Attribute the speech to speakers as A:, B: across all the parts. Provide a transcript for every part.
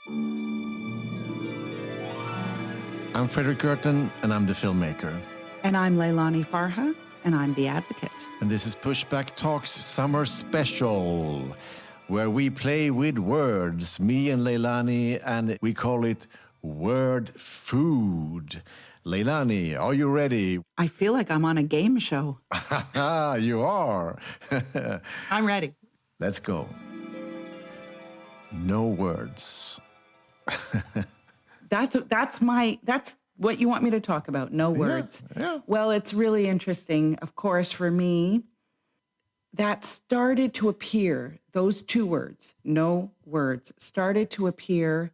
A: I'm Frederick Gerten, and I'm the filmmaker.
B: And I'm Leilani Farha, and I'm the advocate.
A: And this is Pushback Talks Summer Special, where we play with words, me and Leilani, and we call it Word Food. Leilani, are you ready?
B: I feel like I'm on a game show.
A: You are.
B: I'm ready.
A: Let's go. No words.
B: That's what you want me to talk about. No words.
A: Yeah.
B: Well, it's really interesting. Of course, for me, that started to appear, those two words, no words, started to appear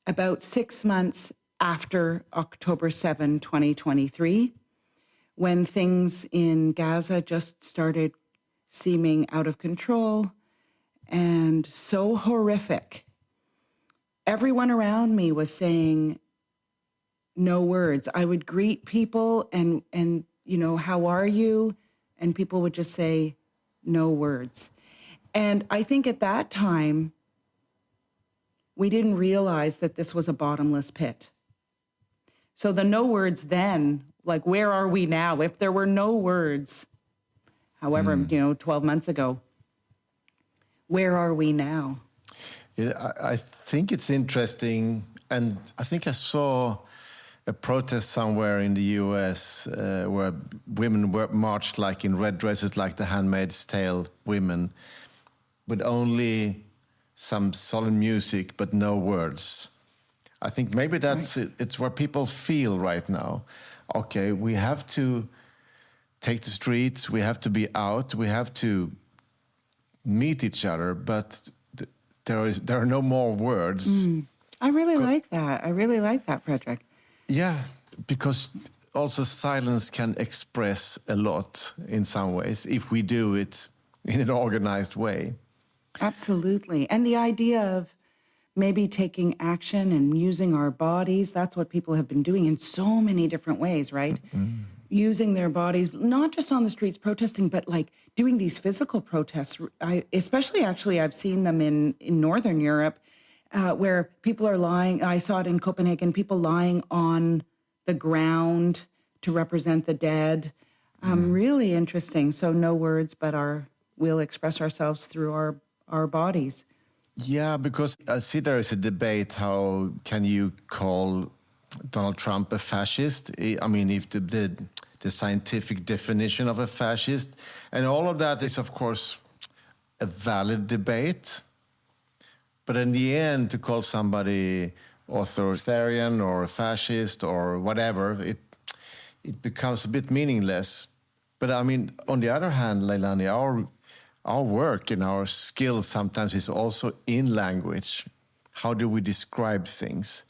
B: about 6 months after October 7, 2023, when things in Gaza just started seeming out of control and so horrific. Everyone around me was saying no words. I would greet people and how are you? And people would just say no words. And I think at that time, we didn't realize that this was a bottomless pit. So the no words then, like, where are we now? If there were no words, however, 12 months ago, where are we now?
A: Yeah, I think it's interesting, and I think I saw a protest somewhere in the U.S. Where women were marched like in red dresses, like the Handmaid's Tale women, with only some solemn music but no words. I think maybe that's it. It's where people feel right now. Okay, we have to take the streets, we have to be out, we have to meet each other, but there are no more words.
B: I really like that. I really like that, Frederick.
A: Yeah, because also silence can express a lot in some ways if we do it in an organized way.
B: Absolutely. And the idea of maybe taking action and using our bodies, that's what people have been doing in so many different ways, right? Mm-hmm. Using their bodies, not just on the streets protesting, but like doing these physical protests. I've seen them in Northern Europe, where people are lying. I saw it in Copenhagen, people lying on the ground to represent the dead. Really interesting. So no words, but we'll express ourselves through our bodies.
A: Yeah, because I see there is a debate, how can you call Donald Trump a fascist? I mean, if the scientific definition of a fascist, and all of that is, of course, a valid debate. But in the end, to call somebody authoritarian or a fascist or whatever, it becomes a bit meaningless. But I mean, on the other hand, Leilani, our work and our skills sometimes is also in language. How do we describe things?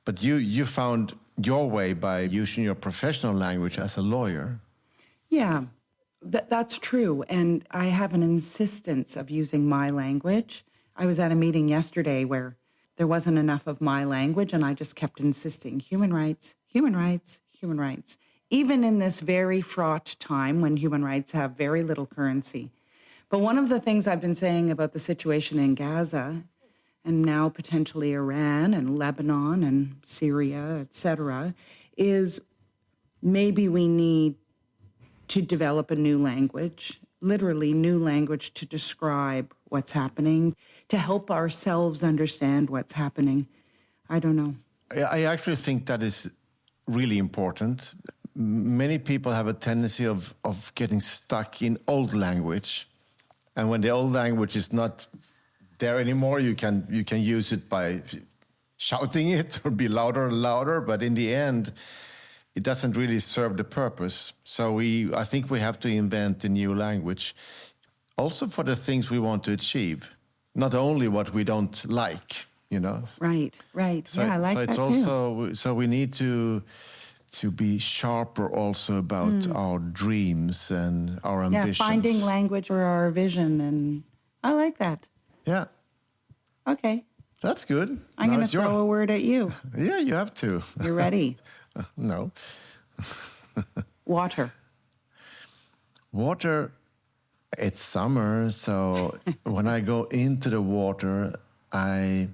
A: But you found your way by using your professional language as a lawyer.
B: Yeah, that's true. And I have an insistence of using my language. I was at a meeting yesterday where there wasn't enough of my language, and I just kept insisting, human rights, human rights, human rights. Even in this very fraught time when human rights have very little currency. But one of the things I've been saying about the situation in Gaza, and now potentially Iran and Lebanon and Syria, etc., is maybe we need to develop a new language, literally new language to describe what's happening, to help ourselves understand what's happening. I don't know.
A: I actually think that is really important. Many people have a tendency of getting stuck in old language. And when the old language is not there anymore, you can use it by shouting it or be louder and louder. But in the end, it doesn't really serve the purpose. So I think we have to invent a new language, also for the things we want to achieve, not only what we don't like,
B: Right. So, yeah, I like that
A: too. So we need to be sharper also about our dreams and our ambitions.
B: Yeah, finding language for our vision, and I like that.
A: Yeah.
B: Okay.
A: That's good.
B: I'm going to throw a word at you.
A: Yeah, you have to.
B: You ready?
A: No.
B: Water.
A: Water, it's summer, so when I go into the water, I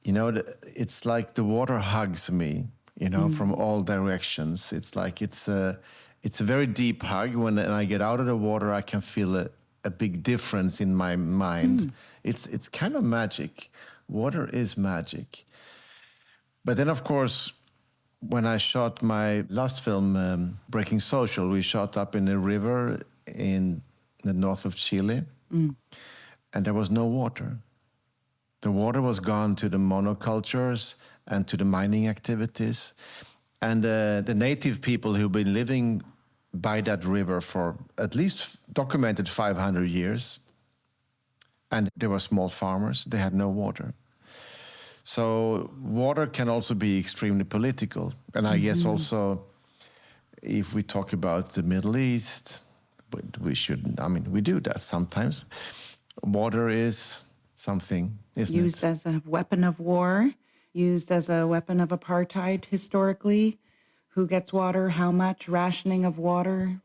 A: it's like the water hugs me, from all directions. It's like it's a very deep hug. When I get out of the water, I can feel a big difference in my mind. It's kind of magic. Water is magic. But then, of course, when I shot my last film, Breaking Social, we shot up in a river in the north of Chile, and there was no water. The water was gone to the monocultures and to the mining activities. And the native people who've been living by that river for at least documented 500 years, and they were small farmers, they had no water. So water can also be extremely political. And I guess also, if we talk about the Middle East, but we shouldn't, we do that sometimes. Water is something, isn't it?
B: Used as a weapon of war, used as a weapon of apartheid historically. Who gets water, how much, rationing of water.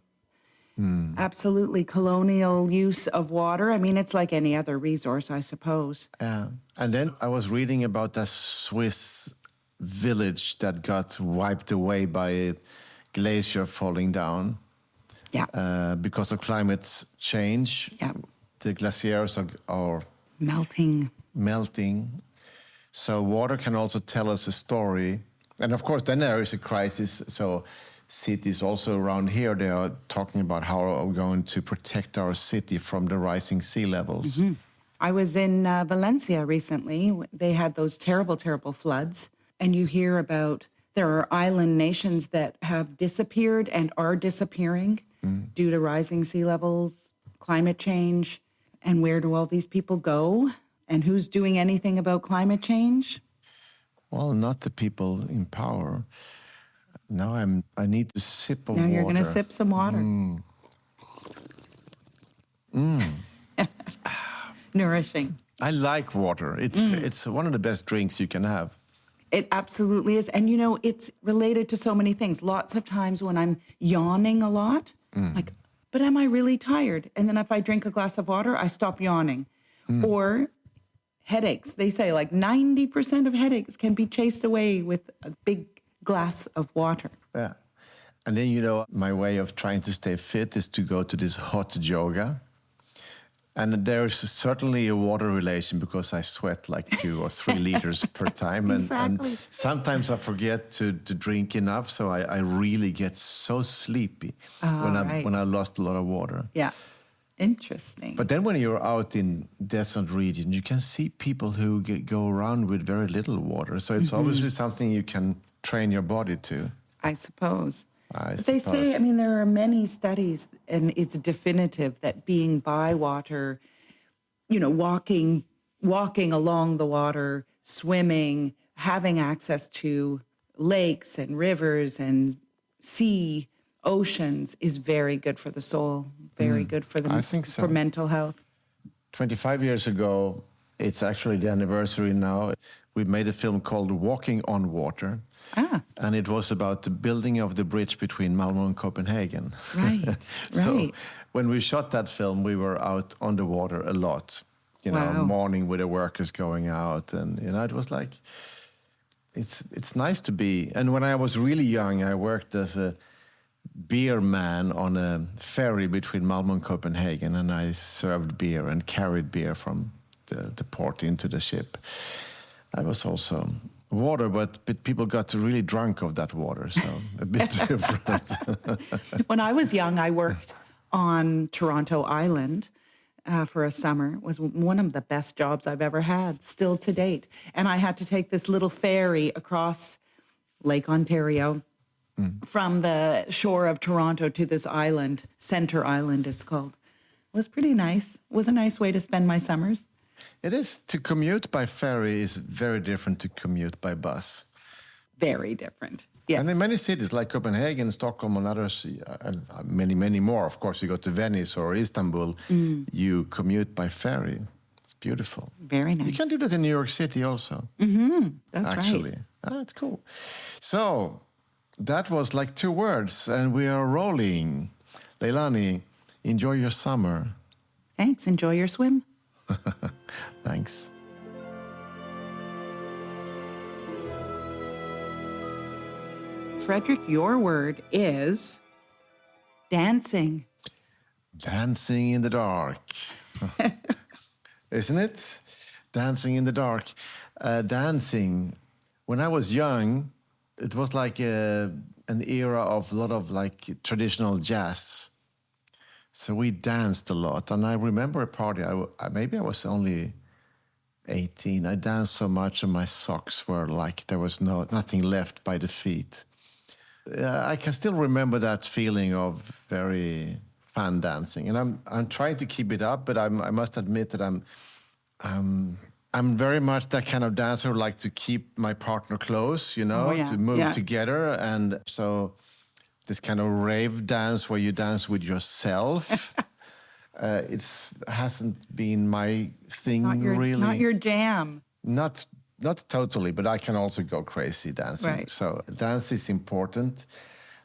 B: Absolutely colonial use of water. It's like any other resource, I suppose.
A: Yeah. And then I was reading about a Swiss village that got wiped away by a glacier falling down.
B: Yeah.
A: Because of climate change.
B: Yeah.
A: The glaciers are melting. So water can also tell us a story. And of course, then there is a crisis. So cities also around here, they are talking about how are we going to protect our city from the rising sea levels.
B: I was in Valencia recently. They had those terrible, terrible floods. And you hear about there are island nations that have disappeared and are disappearing due to rising sea levels, climate change. And where do all these people go? And who's doing anything about climate change?
A: Well, not the people in power. Now I need to sip of water.
B: Now you're going to sip some water. Nourishing.
A: I like water. It's one of the best drinks you can have.
B: It absolutely is. And, it's related to so many things. Lots of times when I'm yawning a lot, but am I really tired? And then if I drink a glass of water, I stop yawning. Or headaches. They say like 90% of headaches can be chased away with a big glass of water.
A: Yeah. And then, my way of trying to stay fit is to go to this hot yoga. And there's certainly a water relation because I sweat like 2 or 3 liters per time.
B: Exactly.
A: And sometimes I forget to drink enough. So I really get so sleepy when I lost a lot of water.
B: Yeah. Interesting.
A: But then when you're out in desert region, you can see people who go around with very little water. So it's obviously something you can train your body to.
B: I suppose.
A: But
B: they say, there are many studies, and it's definitive that being by water, walking along the water, swimming, having access to lakes and rivers and sea, oceans is very good for the soul, very good for
A: I think so.
B: For mental health.
A: 25 years ago, it's actually the anniversary now. We made a film called Walking on Water. And it was about the building of the bridge between Malmö and Copenhagen.
B: Right,
A: So when we shot that film, we were out on the water a lot. Morning with the workers going out. And, it was like, it's nice to be. And when I was really young, I worked as a beer man on a ferry between Malmö and Copenhagen. And I served beer and carried beer from the port into the ship. I was also water, but people got really drunk of that water, so a bit different.
B: When I was young, I worked on Toronto Island for a summer. It was one of the best jobs I've ever had, still to date. And I had to take this little ferry across Lake Ontario from the shore of Toronto to this island, Center Island it's called. It was pretty nice. It was a nice way to spend my summers.
A: It is. To commute by ferry is very different to commute by bus.
B: Very different. Yes.
A: And in many cities like Copenhagen, Stockholm, and others, and many, many more, of course, you go to Venice or Istanbul, you commute by ferry. It's beautiful.
B: Very nice.
A: You can do that in New York City also.
B: That's
A: actually.
B: right.
A: It's cool. So that was like 2 words, and we are rolling. Leilani, enjoy your summer.
B: Thanks. Enjoy your swim.
A: Thanks.
B: Frederick, your word is dancing.
A: Dancing in the dark. Isn't it? Dancing in the dark. Dancing. When I was young, it was like an era of a lot of like traditional jazz. So we danced a lot. And I remember a party, maybe I was only 18. I danced so much and my socks were like, there was nothing left by the feet. I can still remember that feeling of very fun dancing. And I'm trying to keep it up, but I must admit that I'm very much that kind of dancer who like to keep my partner close, to move together. And so this kind of rave dance where you dance with yourself, it hasn't been my thing, really.
B: Not your jam.
A: Not totally, but I can also go crazy dancing.
B: Right.
A: So dance is important.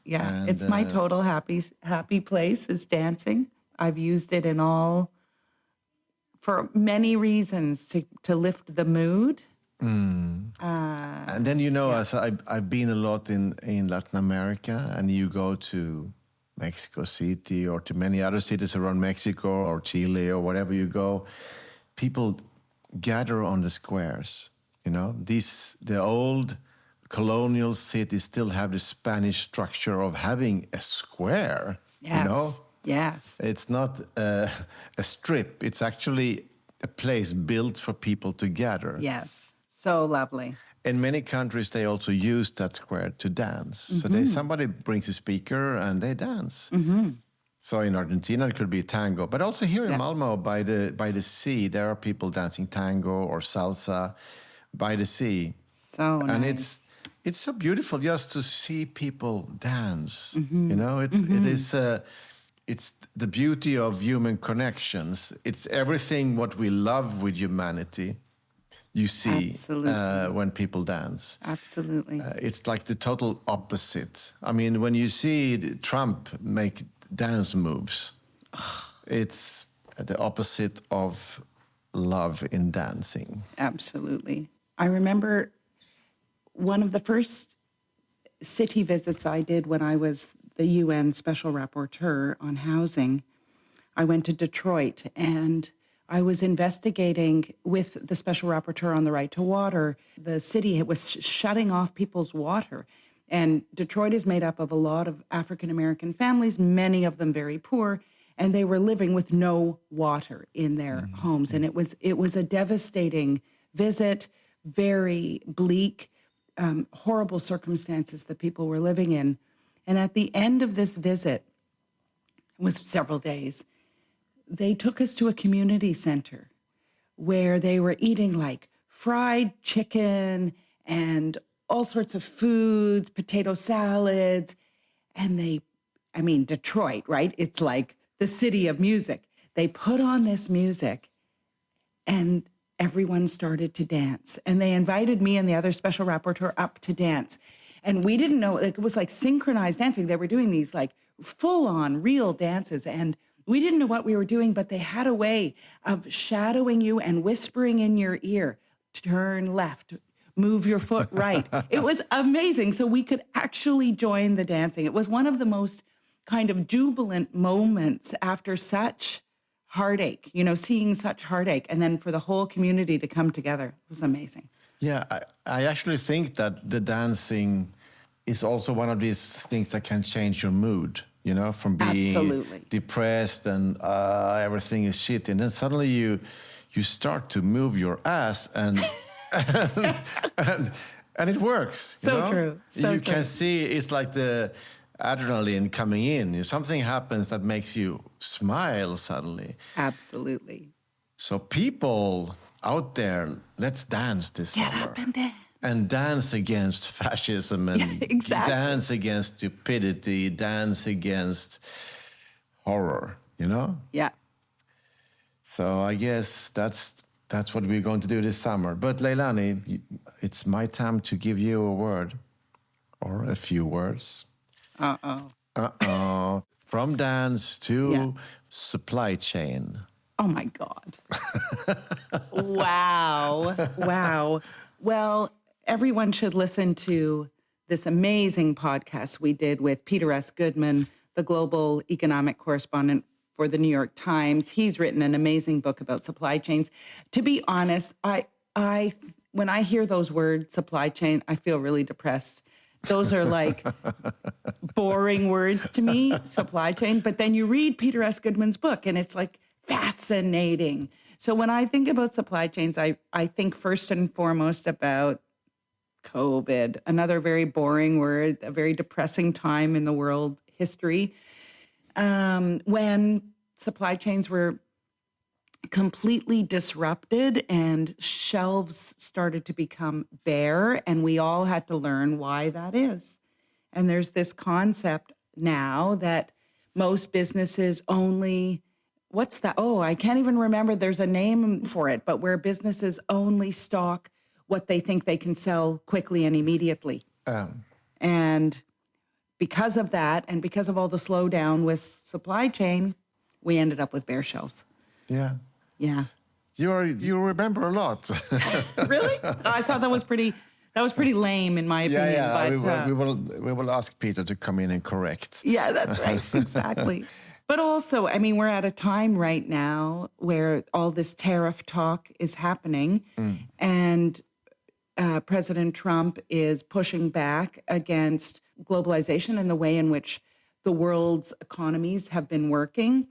B: Yeah,
A: and,
B: it's my total happy place is dancing. I've used it for many reasons to lift the mood.
A: And then, as I've been a lot in Latin America, and you go to Mexico City or to many other cities around Mexico or Chile or wherever you go, people gather on the squares. The old colonial cities still have the Spanish structure of having a square.
B: Yes. Yes.
A: It's not a strip. It's actually a place built for people to gather.
B: Yes. So lovely.
A: In many countries, they also use that square to dance. So somebody brings a speaker and they dance. Mm-hmm. So in Argentina, it could be tango. But also here in Malmo, by the sea, there are people dancing tango or salsa by the sea.
B: So nice.
A: And it's so beautiful just to see people dance. Mm-hmm. It's the beauty of human connections. It's everything what we love with humanity. You see when people dance.
B: Absolutely.
A: It's like the total opposite. I mean, when you see Trump make dance moves, it's the opposite of love in dancing.
B: Absolutely. I remember one of the first city visits I did when I was the UN Special Rapporteur on housing. I went to Detroit and I was investigating with the Special Rapporteur on the right to water. The city was shutting off people's water. And Detroit is made up of a lot of African-American families, many of them very poor, and they were living with no water in their homes. And it was a devastating visit, very bleak, horrible circumstances that people were living in. And at the end of this visit, it was several days, they took us to a community center where they were eating like fried chicken and all sorts of foods, potato salads. And Detroit, right? It's like the city of music. They put on this music and everyone started to dance. And they invited me and the other special rapporteur up to dance. And we didn't know, it was like synchronized dancing. They were doing these like full-on real dances. And we didn't know what we were doing, but they had a way of shadowing you and whispering in your ear, turn left, move your foot right. It was amazing. So we could actually join the dancing. It was one of the most kind of jubilant moments after such heartache, seeing such heartache. And then for the whole community to come together, it was amazing.
A: Yeah, I actually think that the dancing is also one of these things that can change your mood, from being depressed and everything is shit. And then suddenly you start to move your ass and it works.
B: So true.
A: You can see it's like the adrenaline coming in. Something happens that makes you smile suddenly.
B: Absolutely.
A: So people out there, let's dance this summer.
B: Get up and dance.
A: And dance against fascism and dance against stupidity, dance against horror,
B: Yeah.
A: So I guess that's what we're going to do this summer. But Leilani, it's my time to give you a word or a few words. From dance to supply chain.
B: Oh, my God. Wow. Well, everyone should listen to this amazing podcast we did with Peter S. Goodman, the global economic correspondent for the New York Times. He's written an amazing book about supply chains. To be honest, I when I hear those words, supply chain, I feel really depressed. Those are like boring words to me, supply chain. But then you read Peter S. Goodman's book and it's like fascinating. So when I think about supply chains, I think first and foremost about COVID, another very boring word, a very depressing time in the world history, when supply chains were completely disrupted and shelves started to become bare, and we all had to learn why that is. And there's this concept now that most businesses only, what's that? Oh, I can't even remember. There's a name for it, but where businesses only stock what they think they can sell quickly and immediately. And because of that, and because of all the slowdown with supply chain, we ended up with bare shelves.
A: Yeah.
B: Yeah.
A: You remember a lot.
B: Really? I thought that was pretty lame in my opinion.
A: Yeah.
B: But,
A: we will ask Peter to come in and correct.
B: Yeah, that's right. Exactly. But also, I mean, we're at a time right now where all this tariff talk is happening, and President Trump is pushing back against globalization and the way in which the world's economies have been working.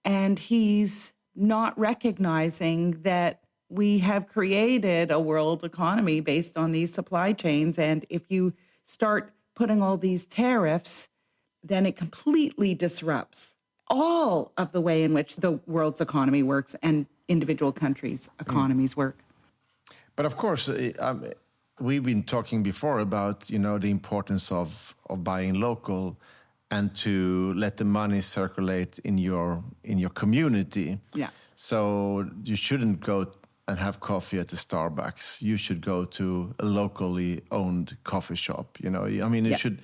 B: And he's not recognizing that we have created a world economy based on these supply chains. And if you start putting all these tariffs, then it completely disrupts all of the way in which the world's economy works and individual countries' economies work.
A: But of course, we've been talking before about, the importance of buying local and to let the money circulate in your community. Yeah. So you shouldn't go and have coffee at the Starbucks. You should go to a locally owned coffee shop. Should.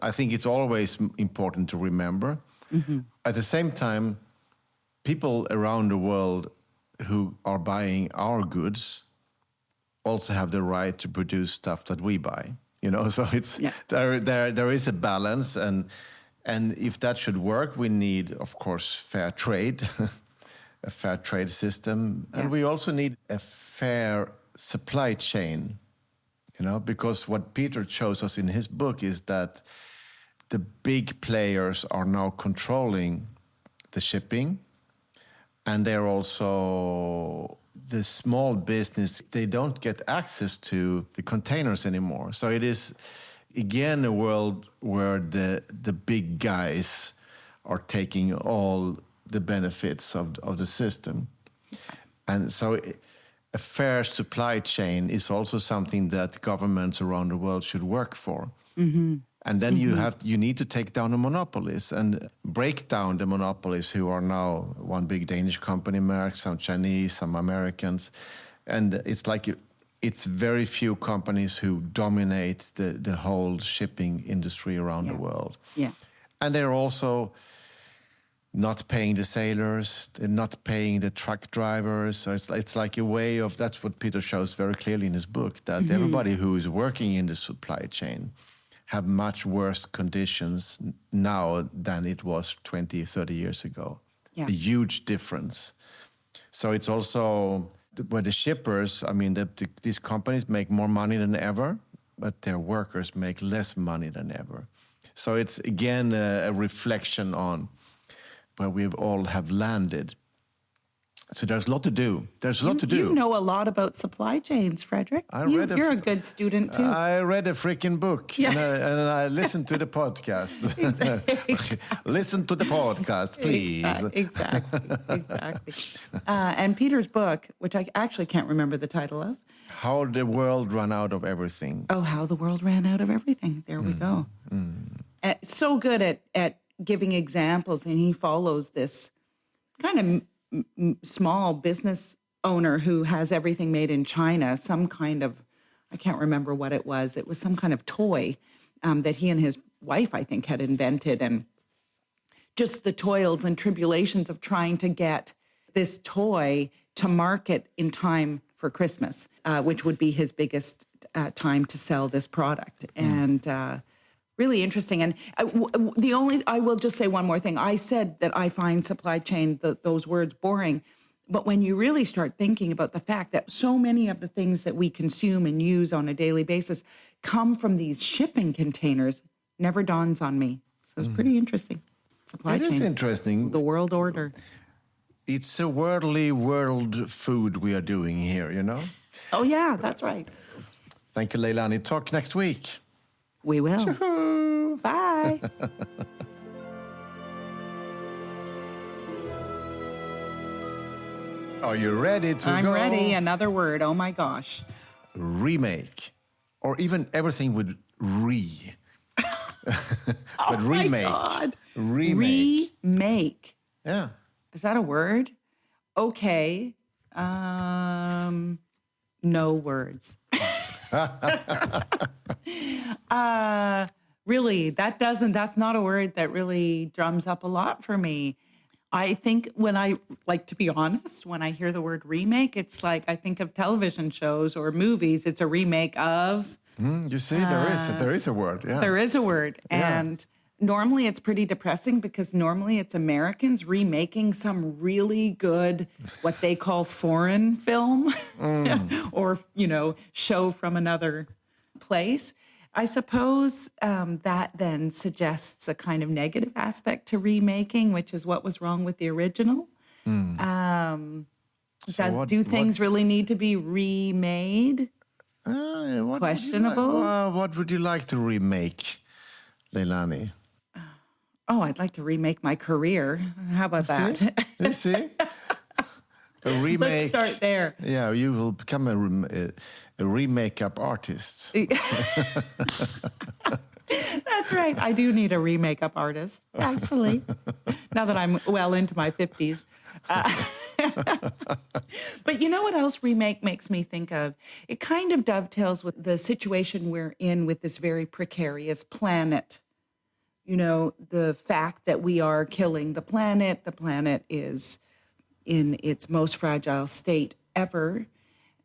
A: I think it's always important to remember. Mm-hmm. At the same time, people around the world who are buying our goods also have the right to produce stuff that we buy. So it's there is a balance, and if that should work, we need, of course, fair trade, a fair trade system, and we also need a fair supply chain. Because what Peter shows us in his book is that the big players are now controlling the shipping, and they're also the small business, they don't get access to the containers anymore. So it is, again, a world where the big guys are taking all the benefits of the system. And so a fair supply chain is also something that governments around the world should work for. Mm-hmm. And then you need to take down the monopolies and break down the monopolies who are now one big Danish company, Maersk, some Chinese, some Americans. And it's very few companies who dominate the whole shipping industry around the world. Yeah. And they're also not paying the sailors, they're not paying the truck drivers. So it's like a way of, that's what Peter shows very clearly in his book, that everybody who is working in the supply chain have much worse conditions now than it was 20, 30 years ago. Yeah. A huge difference. So it's also where the shippers, these companies make more money than ever, but their workers make less money than ever. So it's, again, a reflection on where we all have landed. So there's a lot to do. You
B: know a lot about supply chains, Frederick. You're a good student, too.
A: I read a freaking book, and I listened to the podcast. Exactly. Listen to the podcast, please.
B: Exactly. And Peter's book, which I actually can't remember the title of.
A: How the World Ran Out of Everything.
B: Oh, How the World Ran Out of Everything. There we go. So good at giving examples, and he follows this kind of small business owner who has everything made in China, some kind of, I can't remember what it was. It was some kind of toy that he and his wife, I think, had invented, and just the toils and tribulations of trying to get this toy to market in time for Christmas, which would be his biggest time to sell this product. And really interesting. And I will just say one more thing. I said that I find supply chain, those words boring. But when you really start thinking about the fact that so many of the things that we consume and use on a daily basis come from these shipping containers, never dawns on me. So it's pretty interesting. Supply chains.
A: It is interesting.
B: The world order.
A: It's a worldly world food we are doing here, you know?
B: Oh, yeah, that's right.
A: Thank you, Leilani. Talk next week.
B: We will.
A: Choo-hoo.
B: Bye.
A: Are you ready to
B: I'm
A: go?
B: ready. Another word. Oh, my gosh.
A: Remake. Or even everything with re. But remake.
B: My God.
A: Remake.
B: Remake.
A: Yeah.
B: Is that a word? Okay. No words. Really, that's not a word that really drums up a lot for me. I think to be honest, when I hear the word remake, it's like I think of television shows or movies. It's a remake of.
A: You see, there is a word. Yeah.
B: There is a word. And normally it's pretty depressing because normally it's Americans remaking some really good, what they call foreign film or, show from another place. I suppose that then suggests a kind of negative aspect to remaking, which is what was wrong with the original. Do things really need to be remade? Questionable.
A: What would you like to remake, Leilani?
B: Oh, I'd like to remake my career. How about that?
A: You see? A remake.
B: Let's start there.
A: Yeah, you will become a remake-up artist.
B: That's right. I do need a remake-up artist, actually, now that I'm well into my 50s. But you know what else remake makes me think of? It kind of dovetails with the situation we're in with this very precarious planet. The fact that we are killing the planet. The planet is in its most fragile state ever.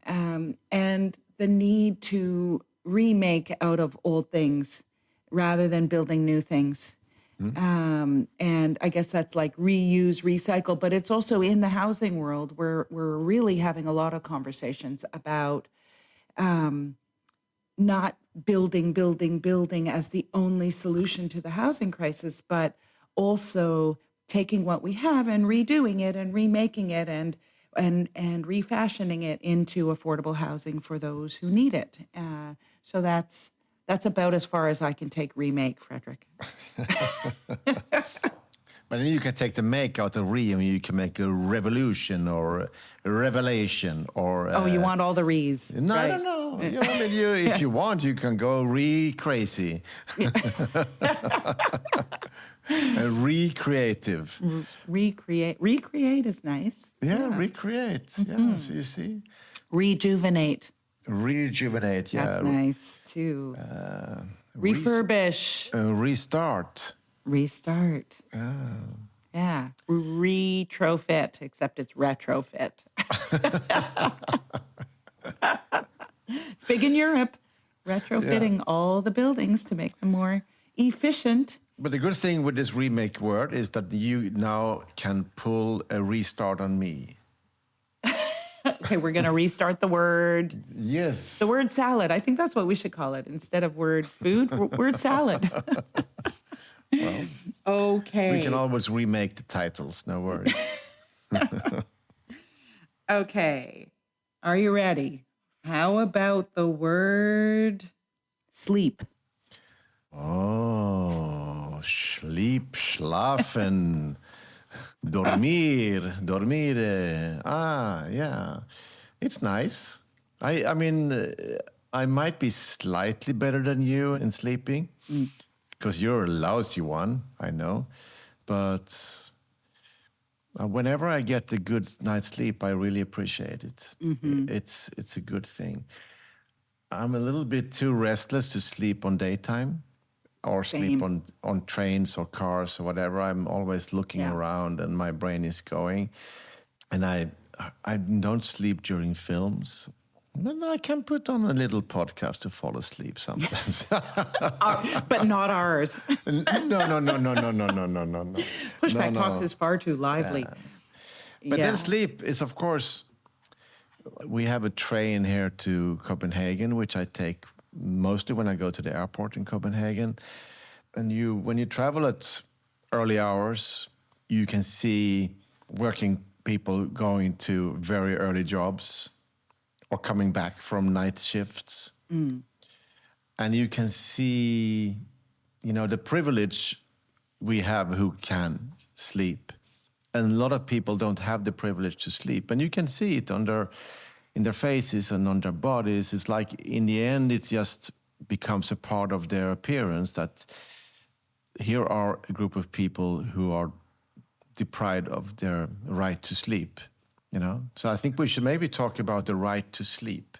B: And the need to remake out of old things rather than building new things. And I guess that's like reuse, recycle, but it's also in the housing world where we're really having a lot of conversations about not building as the only solution to the housing crisis, but also taking what we have and redoing it and remaking it and refashioning it into affordable housing for those who need it. So that's about as far as I can take remake, Frederick.
A: But then you can take the make out of re, and you can make a revolution or a revelation or.
B: You want all the re's?
A: No,
B: right?
A: no. If you want, you can go re-crazy. Recreative.
B: Recreate is nice.
A: Yeah, recreate. Mm-hmm. Yeah, so you see.
B: Rejuvenate.
A: Rejuvenate, yeah.
B: That's nice too. Refurbish.
A: Restart.
B: Restart. Yeah. Retrofit, except it's retrofit. It's big in Europe. Retrofitting all the buildings to make them more efficient.
A: But the good thing with this remake word is that you now can pull a restart on me.
B: Okay, we're going to restart the word.
A: Yes.
B: The word salad. I think that's what we should call it. Instead of word food, word salad.
A: Well,
B: okay.
A: We can always remake the titles, no worries.
B: Okay. Are you ready? How about the word sleep?
A: Oh, sleep, schlafen, dormire. Yeah. It's nice. I mean, I might be slightly better than you in sleeping because you're a lousy one, I know. But whenever I get a good night's sleep, I really appreciate it. Mm-hmm. It's a good thing. I'm a little bit too restless to sleep on daytime or sleep on trains or cars or whatever. I'm always looking around and my brain is going. And I don't sleep during films. But I can put on a little podcast to fall asleep sometimes.
B: But not ours.
A: No.
B: Pushback
A: No,
B: Talks
A: no.
B: is far too lively.
A: But then sleep is, of course, we have a train here to Copenhagen, which I take mostly when I go to the airport in Copenhagen. And when you travel at early hours, you can see working people going to very early jobs or coming back from night shifts. And you can see, the privilege we have who can sleep. And a lot of people don't have the privilege to sleep. And you can see it in their faces and on their bodies. It's like, in the end, it just becomes a part of their appearance that here are a group of people who are deprived of their right to sleep, So I think we should maybe talk about the right to sleep.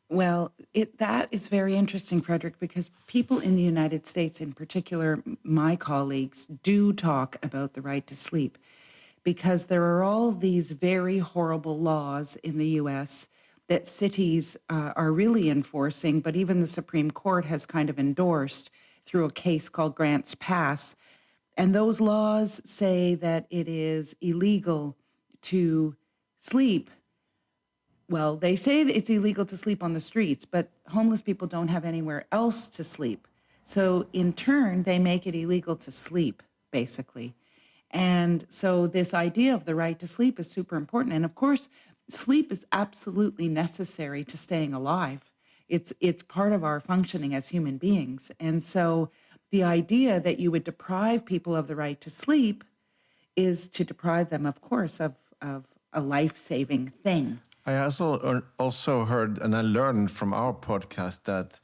B: Well, that is very interesting, Frederick, because people in the United States, in particular, my colleagues, do talk about the right to sleep, because there are all these very horrible laws in the U.S. that cities are really enforcing, but even the Supreme Court has kind of endorsed through a case called Grants Pass. And those laws say that it is illegal to sleep. Well, they say that it's illegal to sleep on the streets, but homeless people don't have anywhere else to sleep. So in turn, they make it illegal to sleep, basically. And so this idea of the right to sleep is super important. And of course, sleep is absolutely necessary to staying alive. It's part of our functioning as human beings. And so the idea that you would deprive people of the right to sleep is to deprive them, of course, of a life-saving thing.
A: I also heard, and I learned from our podcast, that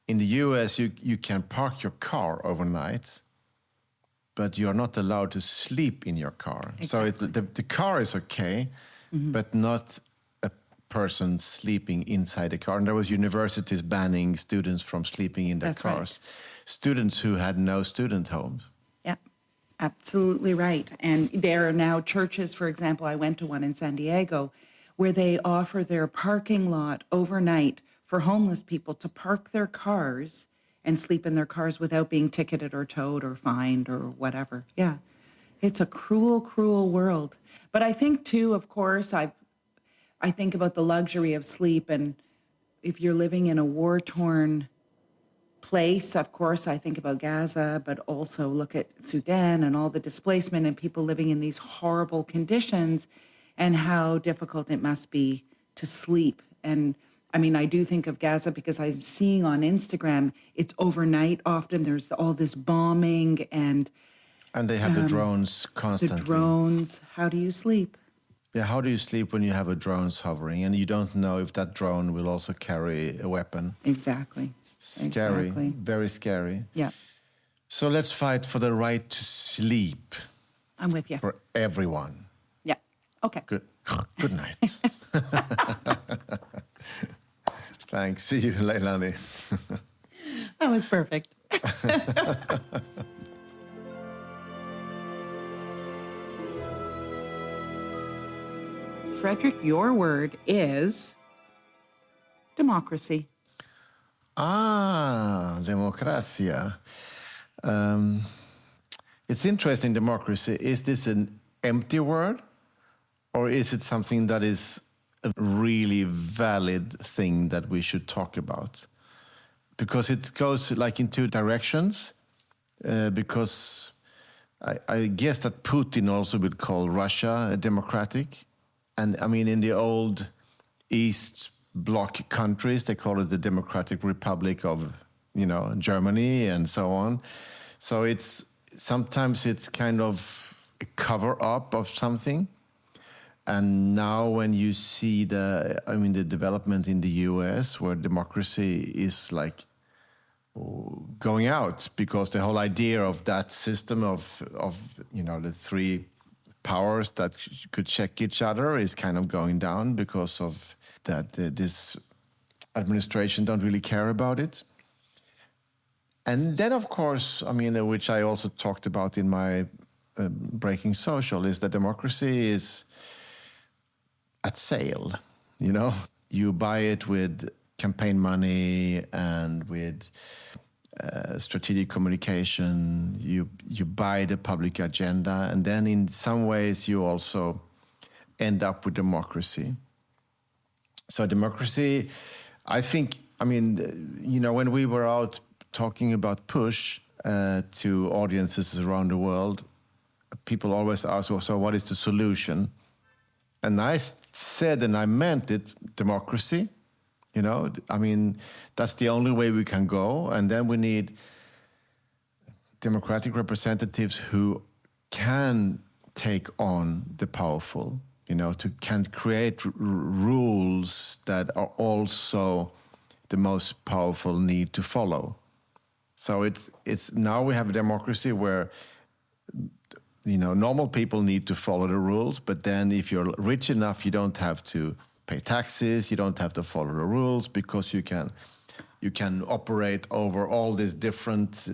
A: in the US you can park your car overnight, but you're not allowed to sleep in your car.
B: Exactly.
A: So the car is okay, but not a person sleeping inside the car. And there was universities banning students from sleeping in their
B: That's
A: cars.
B: right.
A: Students who had no student homes.
B: Yeah, absolutely right. And there are now churches, for example, I went to one in San Diego, where they offer their parking lot overnight for homeless people to park their cars and sleep in their cars without being ticketed or towed or fined or whatever. Yeah, it's a cruel, cruel world. But I think, too, of course, I think about the luxury of sleep. And if you're living in a war-torn place, of course, I think about Gaza, but also look at Sudan and all the displacement and people living in these horrible conditions and how difficult it must be to sleep. And I mean, I do think of Gaza because I'm seeing on Instagram, it's overnight often. There's all this bombing and
A: they have the drones constantly.
B: The drones. How do you sleep?
A: Yeah, how do you sleep when you have a drone hovering and you don't know if that drone will also carry a weapon?
B: Exactly.
A: Scary,
B: Exactly.
A: Very scary.
B: Yeah.
A: So let's fight for the right to sleep.
B: I'm with you.
A: For everyone.
B: Yeah. Okay.
A: Good night. Thanks. See you, Leilani.
B: That was perfect. Frederick, your word is democracy.
A: Democracia. It's interesting, democracy. Is this an empty word? Or is it something that is a really valid thing that we should talk about? Because it goes like in two directions. Because I guess that Putin also would call Russia a democratic. And I mean, in the old East Bloc countries, they call it the Democratic Republic of, Germany and so on. So sometimes it's kind of a cover-up of something. And now when you see the development in the US where democracy is like going out, because the whole idea of that system of the three powers that could check each other is kind of going down because of that this administration don't really care about it. And then, of course, which I also talked about in my Breaking Social, is that democracy is at sale. you buy it with campaign money and with strategic communication. You buy the public agenda, and then in some ways you also end up with democracy. So democracy, I think, I mean, when we were out talking about push to audiences around the world, people always ask, well, so what is the solution? And I said, and I meant it, democracy. I mean, that's the only way we can go. And then we need democratic representatives who can take on the powerful, can create rules that are also the most powerful need to follow. So it's now we have a democracy where normal people need to follow the rules, but then if you're rich enough, you don't have to pay taxes, you don't have to follow the rules, because you can operate over all these different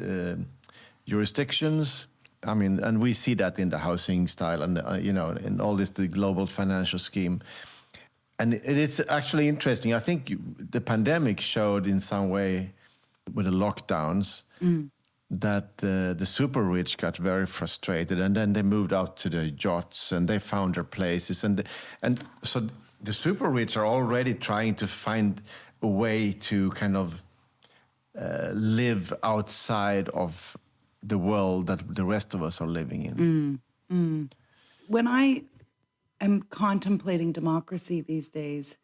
A: jurisdictions. I mean, and we see that in the housing style and in all this the global financial scheme. And it's actually interesting. I think the pandemic showed in some way with the lockdowns that the super rich got very frustrated, and then they moved out to the yachts and they found their places, and so the super rich are already trying to find a way to kind of live outside of the world that the rest of us are living in.
B: When I am contemplating democracy these days,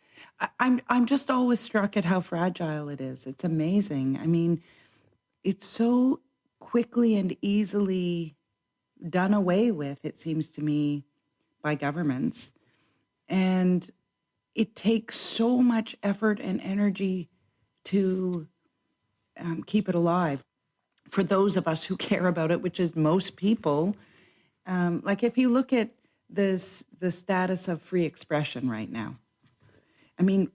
B: I'm just always struck at how fragile it is. It's amazing. I mean, it's so quickly and easily done away with, it seems to me, by governments. And it takes so much effort and energy to keep it alive. For those of us who care about it, which is most people, like if you look at the status of free expression right now, I mean,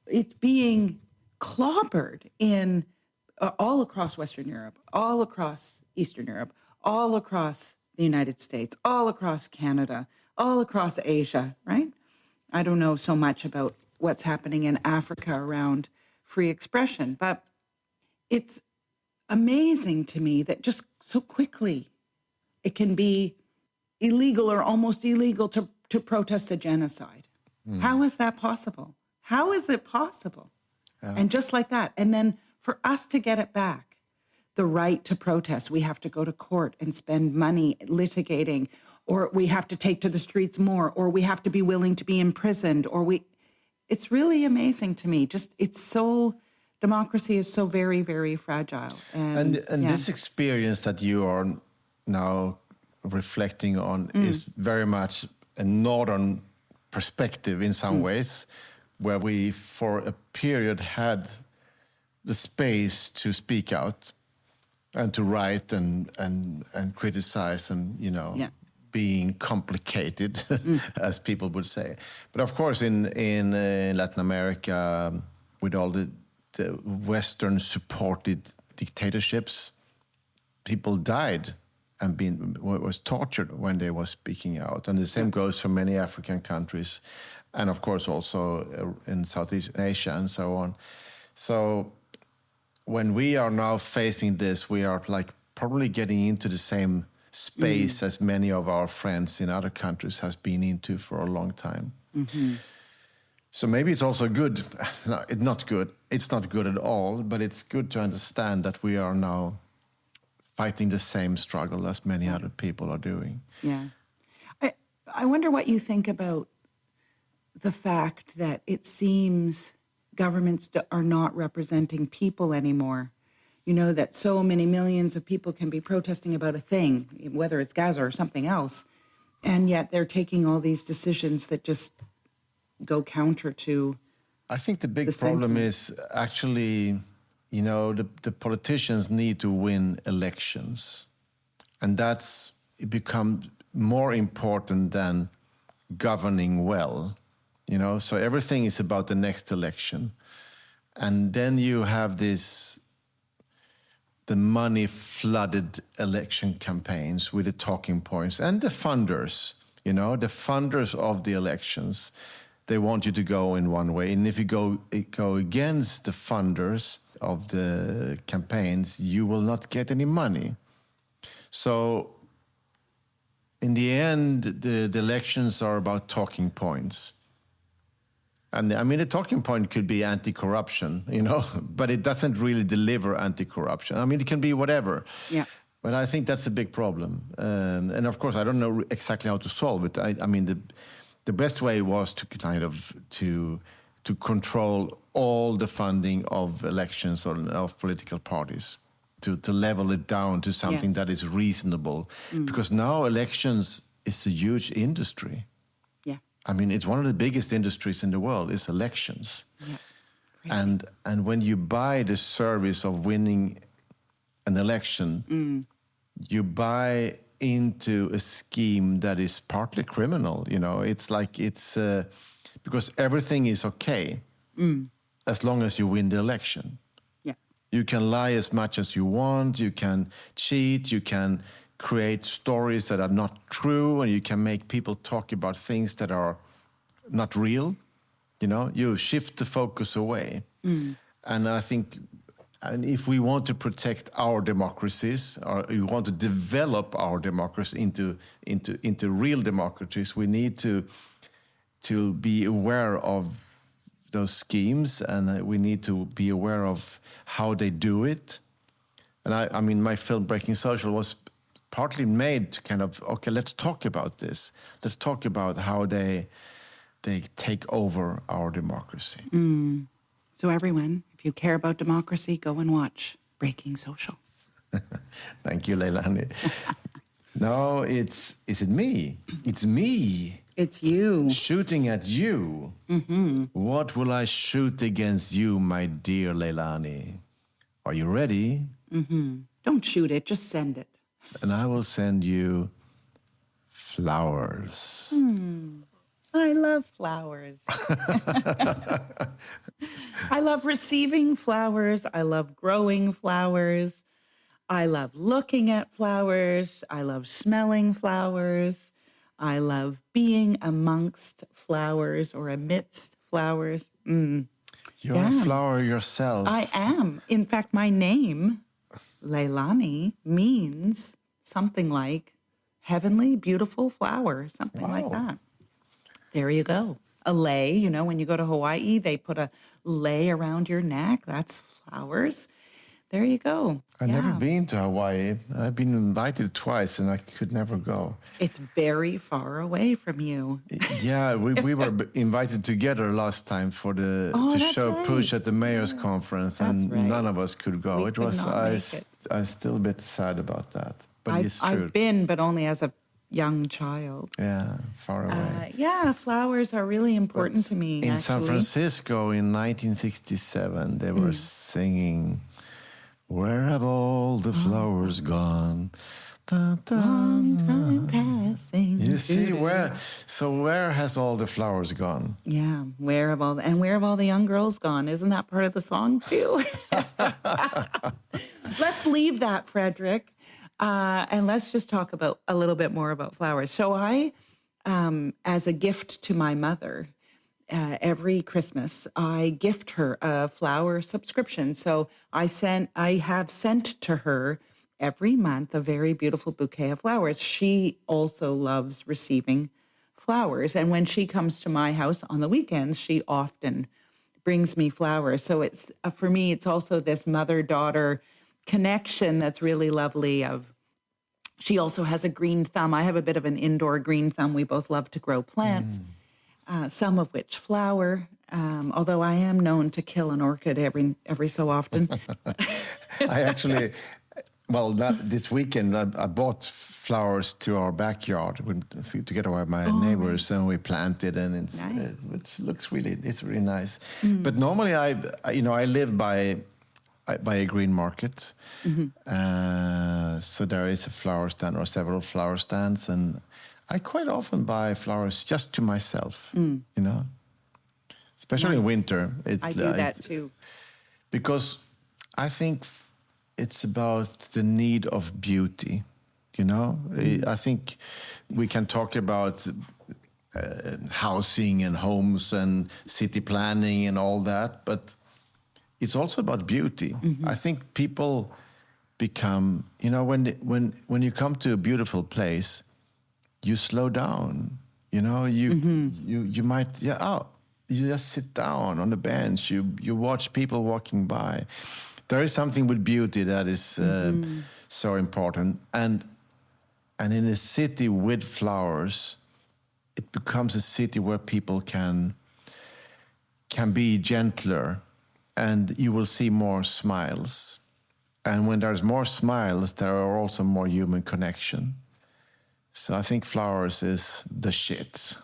B: it's being clobbered in all across Western Europe, all across Eastern Europe, all across the United States, all across Canada, all across Asia, right? I don't know so much about what's happening in Africa around free expression, but it's amazing to me that just so quickly it can be illegal or almost illegal to protest a genocide. How is that possible? How is it possible? Yeah. And just like that. And then for us to get it back, the right to protest, we have to go to court and spend money litigating, or we have to take to the streets more, or we have to be willing to be imprisoned, it's really amazing to me. Just, democracy is so very, very fragile. And
A: this experience that you are now reflecting on is very much a northern perspective in some ways, where we for a period had the space to speak out and to write and criticize and being complicated, as people would say. But of course, in Latin America, with all the Western supported dictatorships, people died and was tortured when they were speaking out. And the same goes for many African countries, and of course also in Southeast Asia and so on. So when we are now facing this, we are like probably getting into the same space as many of our friends in other countries has been into for a long time. So maybe it's also good. No, it's not good. It's not good at all, but it's good to understand that we are now fighting the same struggle as many other people are doing.
B: Yeah. I wonder what you think about the fact that it seems governments are not representing people anymore. That so many millions of people can be protesting about a thing, whether it's Gaza or something else, and yet they're taking all these decisions that just go counter to.
A: I think the big problem is actually, the politicians need to win elections, and that's become more important than governing well. So everything is about the next election, and then you have the money-flooded election campaigns with the talking points and the funders, the funders of the elections they want you to go in one way. And if you go against the funders of the campaigns, you will not get any money. So in the end, the elections are about talking points. And I mean, the talking point could be anti-corruption, but it doesn't really deliver anti-corruption. I mean, it can be whatever.
B: Yeah.
A: But I think that's a big problem. And of course, I don't know exactly how to solve it. I mean, the best way was to kind of to control all the funding of elections or of political parties, to level it down to something that is reasonable. Because now elections is a huge industry. I mean, it's one of the biggest industries in the world is elections.
B: Yeah.
A: And when you buy the service of winning an election, you buy into a scheme that is partly criminal. It's like because everything is okay as long as you win the election.
B: Yeah.
A: You can lie as much as you want. You can cheat. You can create stories that are not true, and you can make people talk about things that are not real. You shift the focus away. And I think, and if we want to protect our democracies, or we want to develop our democracy into real democracies, we need to be aware of those schemes, and we need to be aware of how they do it. And I mean, my film Breaking Social was partly made to kind of, okay, let's talk about this. Let's talk about how they take over our democracy.
B: So everyone, if you care about democracy, go and watch Breaking Social.
A: Thank you, Leilani. No, is it me? It's me.
B: It's you.
A: Shooting at you. What will I shoot against you, my dear Leilani? Are you ready?
B: Don't shoot it, just send it.
A: And I will send you flowers.
B: I love flowers. I love receiving flowers. I love growing flowers. I love looking at flowers. I love smelling flowers. I love being amongst flowers or amidst flowers.
A: You're a flower yourself.
B: I am. In fact, my name, Leilani, means something like heavenly, beautiful flower, something like that. There you go. A lei, when you go to Hawaii, they put a lei around your neck. That's flowers. There you go.
A: I've never been to Hawaii. I've been invited twice and I could never go.
B: It's very far away from you.
A: Yeah, we were invited together last time for to show Push at the mayor's conference, and none of us could go. I was still a bit sad about that, but it's true.
B: I've been, but only as a young child.
A: Yeah, far away.
B: Flowers are really important to me.
A: In San Francisco in 1967, they were singing, "Where have all the flowers gone?" Dun, dun,
B: long time passing.
A: You see, where has all the flowers gone?
B: Yeah, where have all the young girls gone? Isn't that part of the song too? Let's leave that, Frederick, and let's just talk about a little bit more about flowers. So I, as a gift to my mother, every Christmas, I gift her a flower subscription. So I have sent to her every month a very beautiful bouquet of flowers. She also loves receiving flowers. And when she comes to my house on the weekends, she often brings me flowers. So it's for me, it's also this mother-daughter connection that's really lovely. She also has a green thumb. I have a bit of an indoor green thumb. We both love to grow plants. Some of which flower, although I am known to kill an orchid every so often.
A: I actually, this weekend I bought flowers to our backyard together with my neighbors, and we planted, and it looks it's really nice. But normally I live by a green market, so there is a flower stand or several flower stands, and I quite often buy flowers just to myself, especially in winter.
B: I do that too.
A: Because I think it's about the need of beauty, I think we can talk about housing and homes and city planning and all that, but it's also about beauty. I think people become, when you come to a beautiful place, you slow down. You might, you just sit down on the bench. You watch people walking by. There is something with beauty that is so important, and in a city with flowers, it becomes a city where people can be gentler, and you will see more smiles. And when there's more smiles, there are also more human connection. So I think flowers is the shit.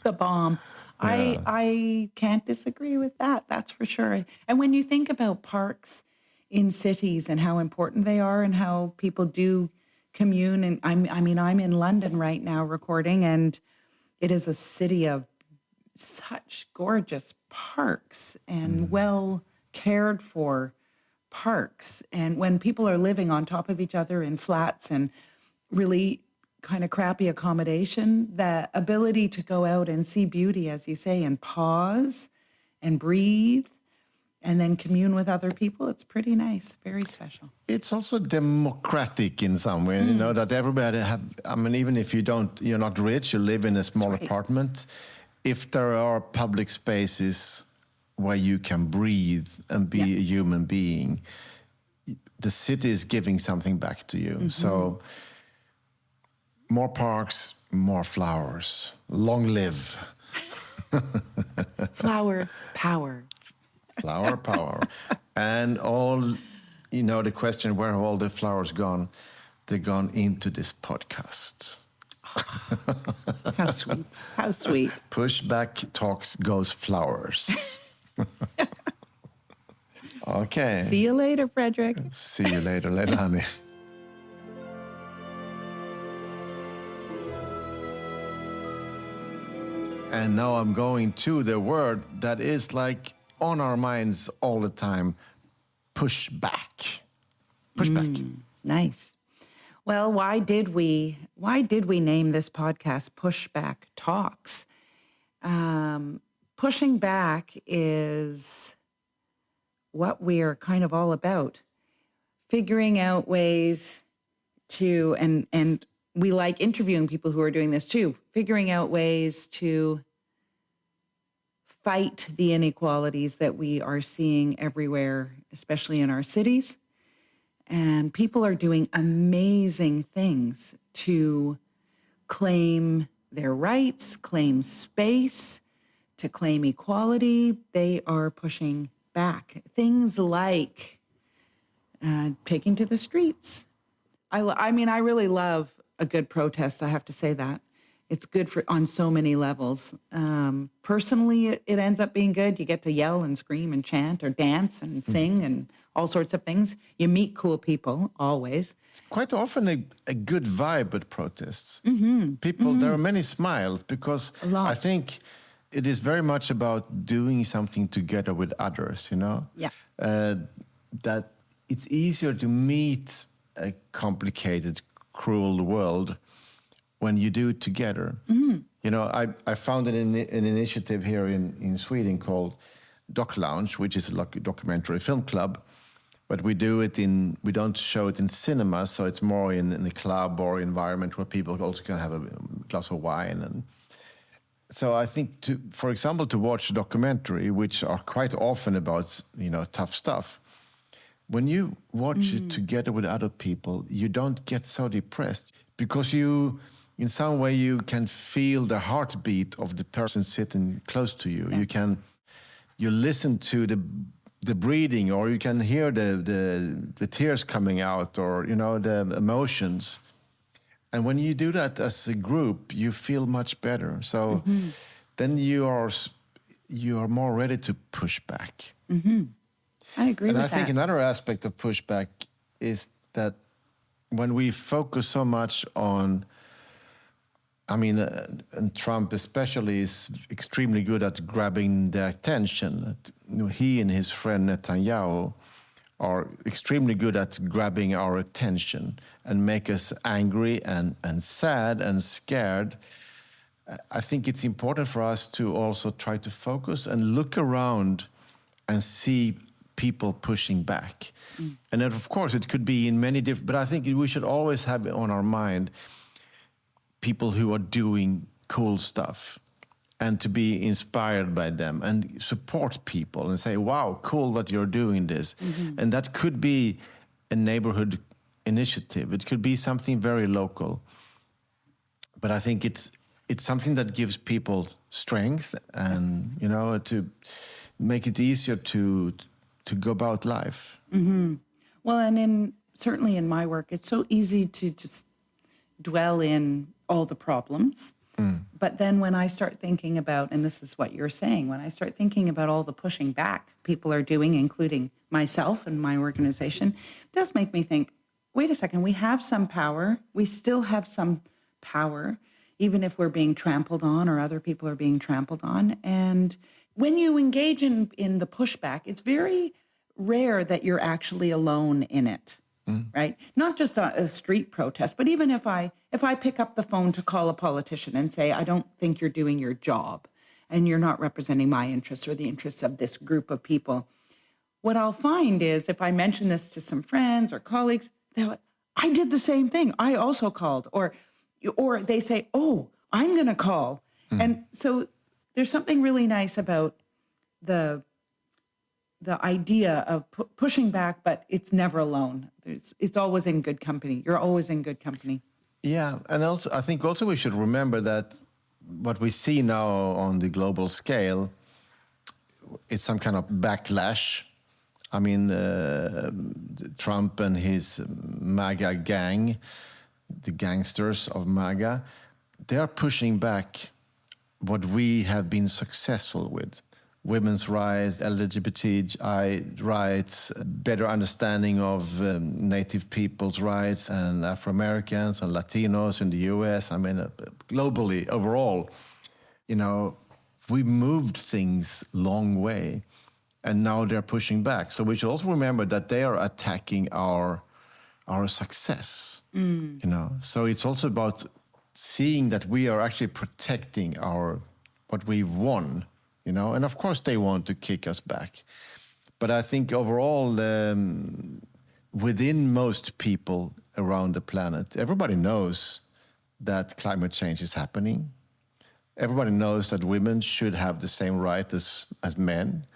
B: The bomb. Yeah. I can't disagree with that. That's for sure. And when you think about parks in cities and how important they are and how people do commune, and I'm in London right now recording, and it is a city of such gorgeous parks and well cared for parks. And when people are living on top of each other in flats and really kind of crappy accommodation, the ability to go out and see beauty, as you say, and pause and breathe and then commune with other people, it's pretty nice, very special.
A: It's also democratic in some way, that everybody even if you're not rich, you live in a small apartment. If there are public spaces where you can breathe and be a human being, the city is giving something back to you. So more parks, more flowers. Long live.
B: Flower power.
A: Flower power. And all, the question, where have all the flowers gone? They're gone into this podcast.
B: How sweet. How sweet.
A: Pushback Talks goes flowers. Okay.
B: See you later, Frederick.
A: See you later, Leilani. And now I'm going to the word that is like on our minds all the time. Pushback. Pushback.
B: Nice. Well, why did we name this podcast Pushback Talks? Pushing back is what we're kind of all about. Figuring out ways to, and we like interviewing people who are doing this too, figuring out ways to fight the inequalities that we are seeing everywhere, especially in our cities. And people are doing amazing things to claim their rights, claim space, to claim equality. They are pushing back. Things like taking to the streets. I really love a good protest. I have to say that. It's good on so many levels. Personally, it ends up being good. You get to yell and scream and chant or dance and sing and all sorts of things. You meet cool people, always.
A: It's quite often a good vibe at protests. People, there are many smiles because I think it is very much about doing something together with others,
B: Yeah.
A: That it's easier to meet a complicated, cruel world when you do it together. I found an initiative here in Sweden called Doc Lounge, which is like a documentary film club, but we don't show it in cinema, so it's more in a club or environment where people also can have a glass of wine. And so I think, for example, to watch a documentary, which are quite often about tough stuff, when you watch it together with other people, you don't get so depressed because in some way you can feel the heartbeat of the person sitting close to you. Yeah. You listen to the breathing, or you can hear the tears coming out, or the emotions. And when you do that as a group, you feel much better. So then you are more ready to push back.
B: I agree with that.
A: And I think another aspect of pushback is that when we focus so much on, and Trump especially is extremely good at grabbing the attention. He and his friend Netanyahu are extremely good at grabbing our attention and make us angry and sad and scared. I think it's important for us to also try to focus and look around and see people pushing back. And then, of course, it could be in many different, but I think we should always have on our mind people who are doing cool stuff, and to be inspired by them and support people and say, wow, cool that you're doing this. And that could be a neighborhood initiative. It could be something very local. But I think it's something that gives people strength and, you know, to make it easier to go about life.
B: Well, and certainly in my work, it's so easy to just dwell in all the problems. But then when I start thinking about, and this is what you're saying, when I start thinking about all the pushing back people are doing, including myself and my organization, it does make me think, wait a second, we have some power. We still have some power, even if we're being trampled on or other people are being trampled on. And when you engage in the pushback, it's very rare that you're actually alone in it. Right? Not just a street protest, but even if I pick up the phone to call a politician and say, I don't think you're doing your job and you're not representing my interests or the interests of this group of people, what I'll find is if I mention this to some friends or colleagues, they're like, I did the same thing. I also called. Or they say, oh, I'm going to call. And so there's something really nice about the idea of pushing back, but it's never alone. It's always in good company. You're always in good company.
A: Yeah, and also I think also we should remember that what we see now on the global scale is some kind of backlash. I mean, Trump and his MAGA gang, the gangsters of MAGA, they are pushing back what we have been successful with. Women's rights, LGBTI rights, better understanding of native people's rights and Afro-Americans and Latinos in the US. I mean, globally, overall, you know, we moved things long way and now they're pushing back. So we should also remember that they are attacking our success, you know. So it's also about seeing that we are actually protecting what we've won. You know, and of course they want to kick us back. But I think overall, within most people around the planet, everybody knows that climate change is happening. Everybody knows that women should have the same right as men.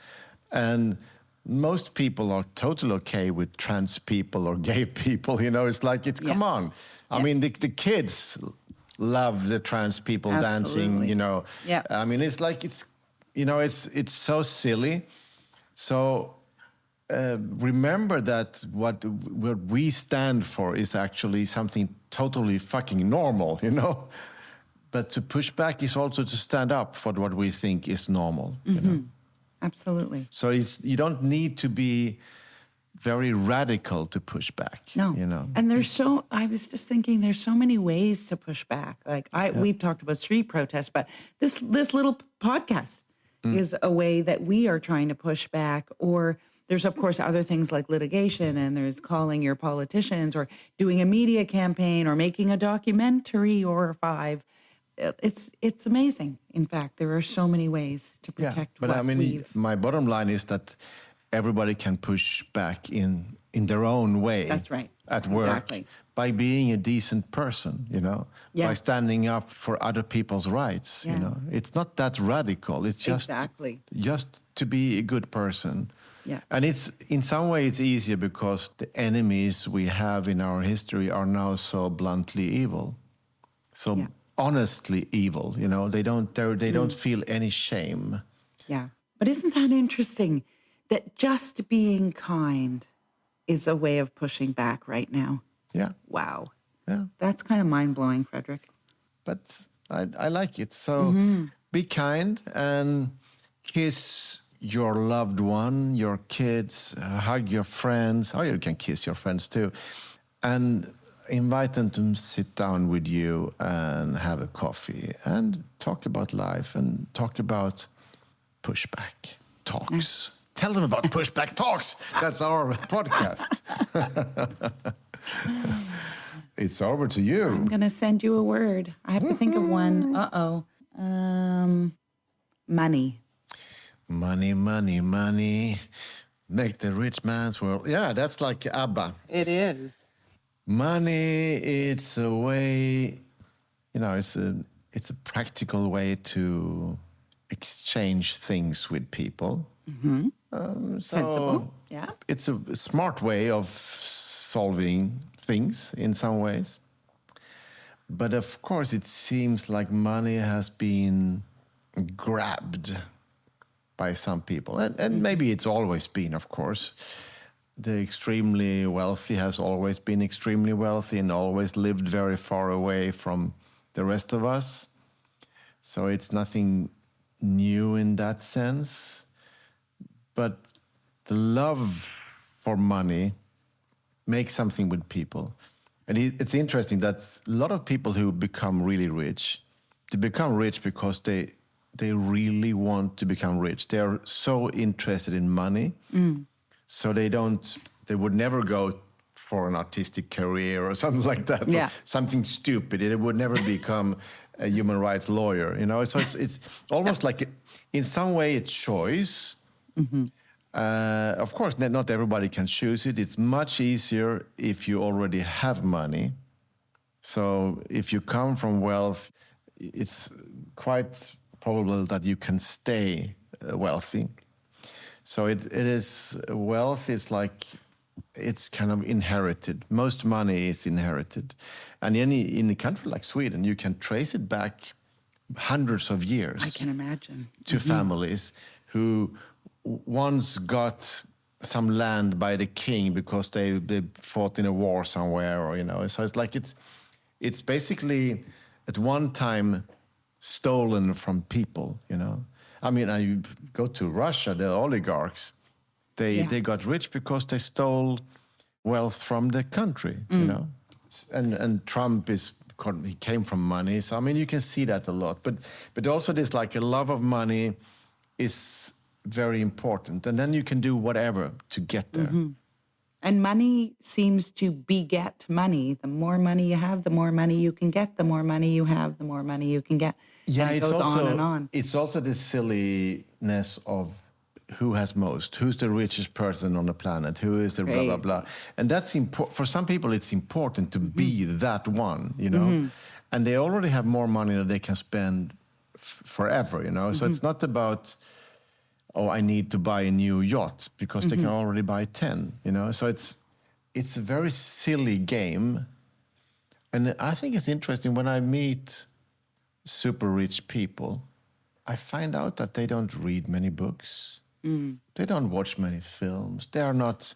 A: And most people are totally okay with trans people or gay people. You know, it's like, come on. I mean, the kids love the trans people dancing, you know.
B: Yeah.
A: I mean, it's like, you know, it's so silly. So remember that what we stand for is actually something totally fucking normal, you know. But to push back is also to stand up for what we think is normal. You know?
B: Absolutely.
A: So you don't need to be very radical to push back.
B: No.
A: You know.
B: And I was just thinking, there's so many ways to push back. Like we've talked about street protests, but this little podcast is a way that we are trying to push back. Or there's, of course, other things like litigation, and there's calling your politicians or doing a media campaign or making a documentary or 5. It's amazing. In fact, there are so many ways to protect
A: but
B: what
A: I mean,
B: we've...
A: my bottom line is that everybody can push back in their own way.
B: That's right.
A: At work.
B: Exactly.
A: By being a decent person, you know, by standing up for other people's rights, you know. It's not that radical. It's just just to be a good person.
B: Yeah.
A: And it's in some way it's easier because the enemies we have in our history are now so bluntly evil. So honestly evil, you know. They don't feel any shame.
B: Yeah. But isn't that interesting that just being kind is a way of pushing back right now?
A: Yeah.
B: Wow.
A: Yeah.
B: That's kind of mind-blowing, Frederick.
A: But I like it. So be kind and kiss your loved one, your kids, hug your friends. Oh, you can kiss your friends too. And invite them to sit down with you and have a coffee and talk about life and talk about pushback talks. tell them about Pushback Talks. That's our podcast. It's over to you.
B: I'm going to send you a word. I have to think of one. Uh-oh. Money.
A: Money, money, money. Make the rich man's world. Yeah, that's like ABBA.
B: It is.
A: Money, it's a way, it's a practical way to exchange things with people.
B: Mm-hmm. Sensible, yeah.
A: It's a smart way of solving things in some ways. But of course, it seems like money has been grabbed by some people. And maybe it's always been, of course. The extremely wealthy has always been extremely wealthy and always lived very far away from the rest of us. So it's nothing new in that sense. But the love for money makes something with people. And it's interesting that a lot of people who become really rich, they become rich because they really want to become rich. They are so interested in money. So they would never go for an artistic career or something like that.
B: Yeah.
A: Or something stupid. They would never become a human rights lawyer, So it's almost like, in some way, a choice.
B: Mm-hmm.
A: Of course, not everybody can choose it. It's much easier if you already have money. So if you come from wealth, it's quite probable that you can stay wealthy. So it is, wealth is like, it's kind of inherited. Most money is inherited. And in a country like Sweden, you can trace it back hundreds of years.
B: I can imagine.
A: To families who once got some land by the king because they fought in a war somewhere, or so it's like it's basically at one time stolen from people. I mean, I go to Russia, the oligarchs, they got rich because they stole wealth from the country. And Trump he came from money. So I mean, you can see that a lot, but also there's like a love of money is very important, and then you can do whatever to get there.
B: Mm-hmm. And money seems to beget money. The more money you have, the more money you can get. The more money you have, the more money you can get.
A: Yeah,
B: and it goes on and on.
A: It's also the silliness of who has most, who's the richest person on the planet, who is the blah, blah, blah. And that's important. For some people, it's important to be that one, And they already have more money that they can spend forever, So it's not about, I need to buy a new yacht, because they can already buy 10, So it's a very silly game. And I think it's interesting when I meet super rich people, I find out that they don't read many books. They don't watch many films. They are not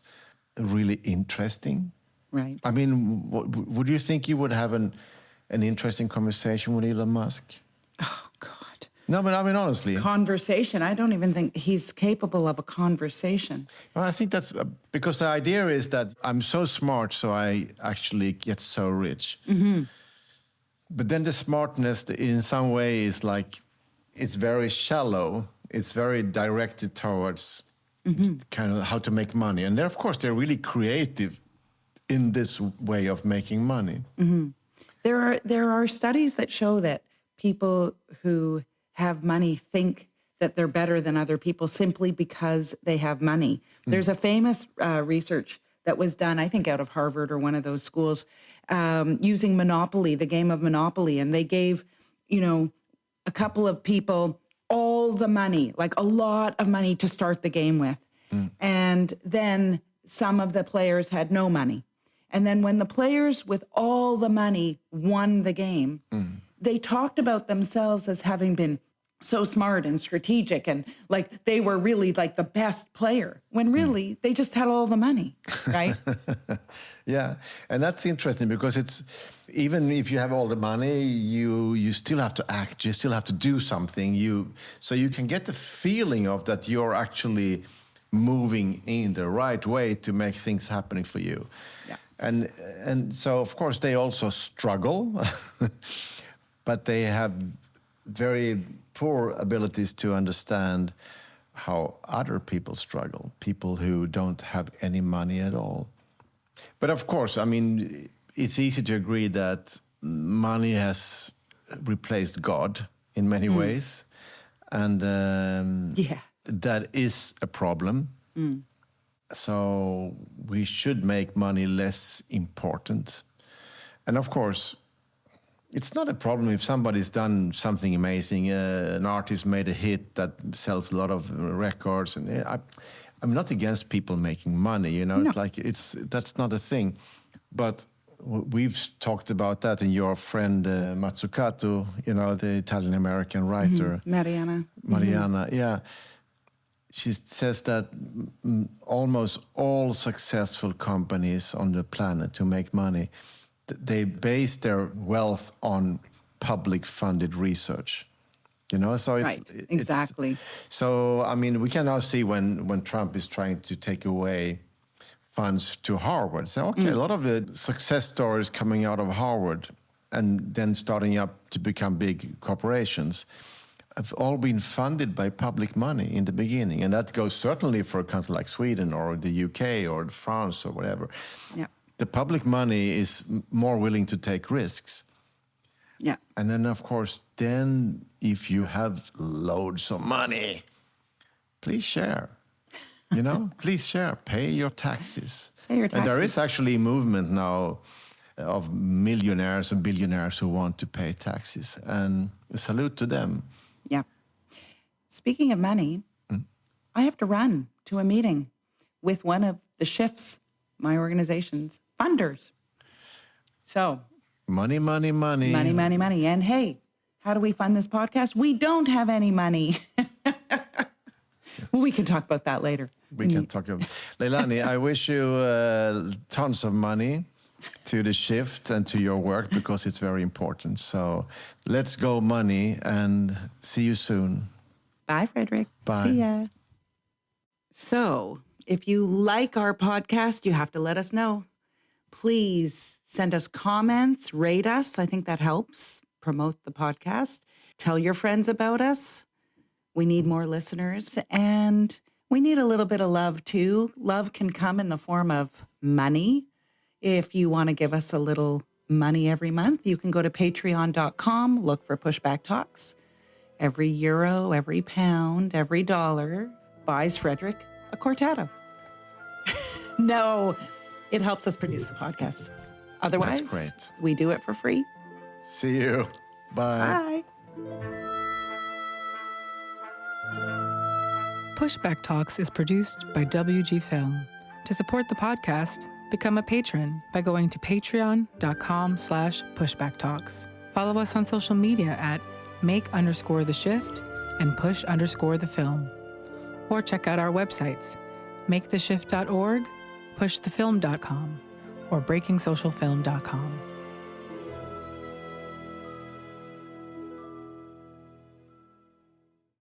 A: really interesting.
B: Right.
A: I mean, would you think you would have an interesting conversation with Elon Musk?
B: Oh, God.
A: No, but I mean, honestly.
B: Conversation. I don't even think he's capable of a conversation.
A: Well, I think that's because the idea is that I'm so smart, so I actually get so rich. But then the smartness in some way is like, it's very shallow. It's very directed towards kind of how to make money. And of course, they're really creative in this way of making money.
B: There are studies that show that people who have money think that they're better than other people simply because they have money. There's a famous research that was done, I think, out of Harvard or one of those schools, using Monopoly, the game of Monopoly. And they gave, a couple of people all the money, like a lot of money to start the game with. And then some of the players had no money. And then when the players with all the money won the game, they talked about themselves as having been so smart and strategic and like they were really like the best player, when really they just had all the money, right?
A: Yeah, and that's interesting because it's, even if you have all the money, you still have to act, you still have to do something. So you can get the feeling of that you're actually moving in the right way to make things happening for you.
B: Yeah.
A: And so of course they also struggle, but they have very poor abilities to understand how other people struggle, people who don't have any money at all. But of course, I mean, it's easy to agree that money has replaced God in many ways. And that is a problem. So we should make money less important. And of course, it's not a problem if somebody's done something amazing. An artist made a hit that sells a lot of records, and I'm not against people making money. You know,
B: No.
A: That's not a thing. But we've talked about that, and your friend Mazzucato, you know, the Italian-American writer,
B: Mariana,
A: yeah. She says that almost all successful companies on the planet who make money, they base their wealth on public-funded research. You know, so
B: exactly.
A: So I mean, we can now see when Trump is trying to take away funds to Harvard. So okay, a lot of the success stories coming out of Harvard and then starting up to become big corporations have all been funded by public money in the beginning, and that goes certainly for a country like Sweden or the UK or France or whatever.
B: Yeah.
A: The public money is more willing to take risks.
B: Yeah.
A: And then, of course, then if you have loads of money, please share. You know, please share. Pay your taxes.
B: Pay your taxes.
A: And there is actually a movement now of millionaires and billionaires who want to pay taxes. And a salute to them.
B: Yeah. Speaking of money, I have to run to a meeting with one of the shifts, my organization's funders. So
A: money, money, money.
B: Money, money, money. And hey, how do we fund this podcast? We don't have any money. Well, we can talk about that later.
A: We can talk about Leilani, I wish you tons of money to the shift and to your work, because it's very important. So let's go money, and see you soon.
B: Bye, Frederick.
A: Bye.
B: See ya. So if you like our podcast, you have to let us know. Please send us comments, rate us. I think that helps promote the podcast. Tell your friends about us. We need more listeners, and we need a little bit of love too. Love can come in the form of money. If you want to give us a little money every month, you can go to patreon.com, look for Pushback Talks. Every euro, every pound, every dollar buys Frederick a cortado. No, it helps us produce the podcast. Otherwise,
A: That's great.
B: We do it for free.
A: See you. Bye.
B: Bye.
C: Pushback Talks is produced by WG Film. To support the podcast, become a patron by going to patreon.com/pushbacktalks. Follow us on social media at make_the_shift and push_the_film. Or check out our websites, maketheshift.org, pushthefilm.com, or breakingsocialfilm.com.